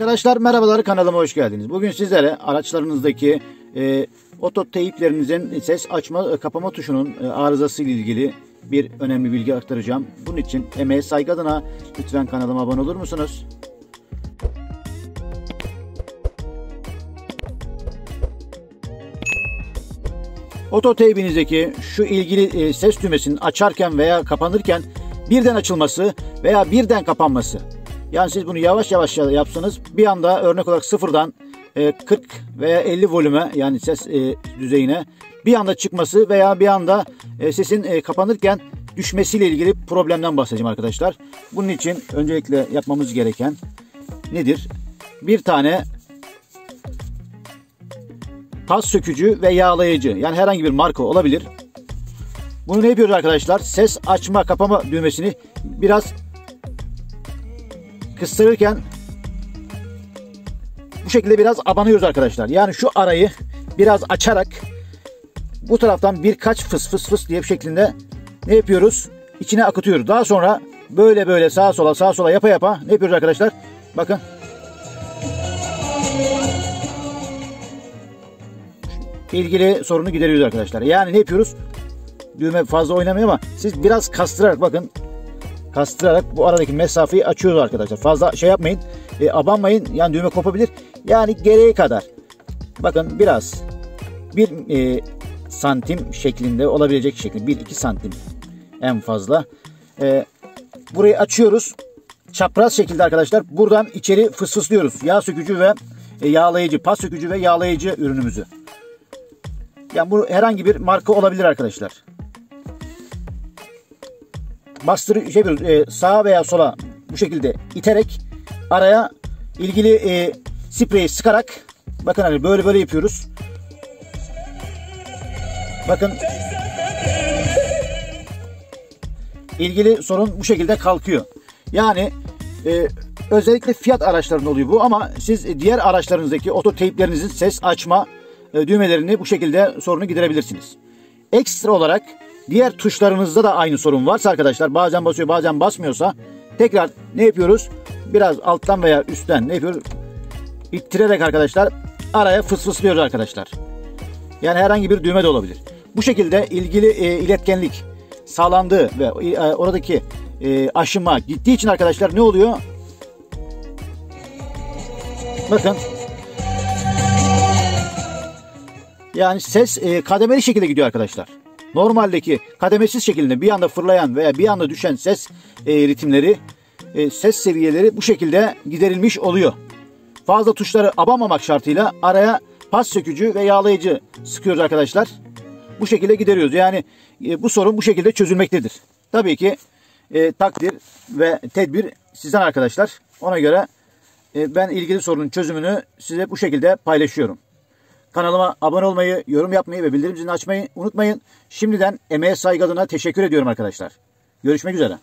Arkadaşlar merhabalar, kanalıma hoş geldiniz. Bugün sizlere araçlarınızdaki oto teyiplerinizin ses açma kapama tuşunun arızası ile ilgili bir önemli bilgi aktaracağım. Bunun için emeğe saygı adına lütfen kanalıma abone olur musunuz? Oto teybinizdeki şu ilgili ses düğmesinin açarken veya kapanırken birden açılması veya birden kapanması. Yani siz bunu yavaş yavaş yapsanız bir anda örnek olarak sıfırdan 40 veya 50 volüme, yani ses düzeyine bir anda çıkması veya bir anda sesin kapanırken düşmesiyle ilgili problemden bahsedeceğim arkadaşlar. Bunun için öncelikle yapmamız gereken nedir? Bir tane pas sökücü ve yağlayıcı, yani herhangi bir marka olabilir. Bunu ne yapıyoruz arkadaşlar? Ses açma kapama düğmesini biraz kıstırırken bu şekilde biraz abanıyoruz arkadaşlar. Yani şu arayı biraz açarak bu taraftan birkaç fıs fıs fıs diye bir şeklinde ne yapıyoruz? İçine akıtıyoruz. Daha sonra böyle sağa sola yapa yapa ne yapıyoruz arkadaşlar? Bakın. İlgili sorunu gideriyoruz arkadaşlar. Yani ne yapıyoruz? Düğme fazla oynamıyor ama siz biraz kastırarak, bakın, kastırarak bu aradaki mesafeyi açıyoruz arkadaşlar. Fazla şey yapmayın. Abanmayın. Yani düğme kopabilir. Yani gereği kadar. Bakın biraz. Bir santim şeklinde olabilecek şekilde. 1-2 santim en fazla. Burayı açıyoruz. Çapraz şekilde arkadaşlar. Buradan içeri fısfıslıyoruz. Yağ sökücü ve yağlayıcı. Pas sökücü ve yağlayıcı ürünümüzü. Yani bu herhangi bir marka olabilir arkadaşlar. Sağa veya sola bu şekilde iterek araya ilgili spreyi sıkarak, bakın hani böyle yapıyoruz. Bakın, ilgili sorun bu şekilde kalkıyor. Yani özellikle Fiat araçlarında oluyor bu, ama siz diğer araçlarınızdaki oto teyplerinizin ses açma düğmelerini bu şekilde sorunu giderebilirsiniz. Ekstra olarak diğer tuşlarınızda da aynı sorun varsa arkadaşlar, bazen basıyor bazen basmıyorsa, tekrar ne yapıyoruz? Biraz alttan veya üstten ne yapıyoruz? İttirerek arkadaşlar araya fısfıslıyoruz arkadaşlar. Yani herhangi bir düğme de olabilir. Bu şekilde ilgili iletkenlik sağlandığı ve oradaki aşınma gittiği için arkadaşlar ne oluyor? Bakın. Yani ses kademeli şekilde gidiyor arkadaşlar. Normaldeki kademesiz şekilde bir anda fırlayan veya bir anda düşen ses ritimleri, ses seviyeleri bu şekilde giderilmiş oluyor. Fazla tuşları abanmamak şartıyla araya pas sökücü ve yağlayıcı sıkıyoruz arkadaşlar. Bu şekilde gideriyoruz. Yani bu sorun bu şekilde çözülmektedir. Tabii ki takdir ve tedbir sizden arkadaşlar. Ona göre ben ilgili sorunun çözümünü size bu şekilde paylaşıyorum. Kanalıma abone olmayı, yorum yapmayı ve bildirim zilini açmayı unutmayın. Şimdiden emeğe saygı adına teşekkür ediyorum arkadaşlar. Görüşmek üzere.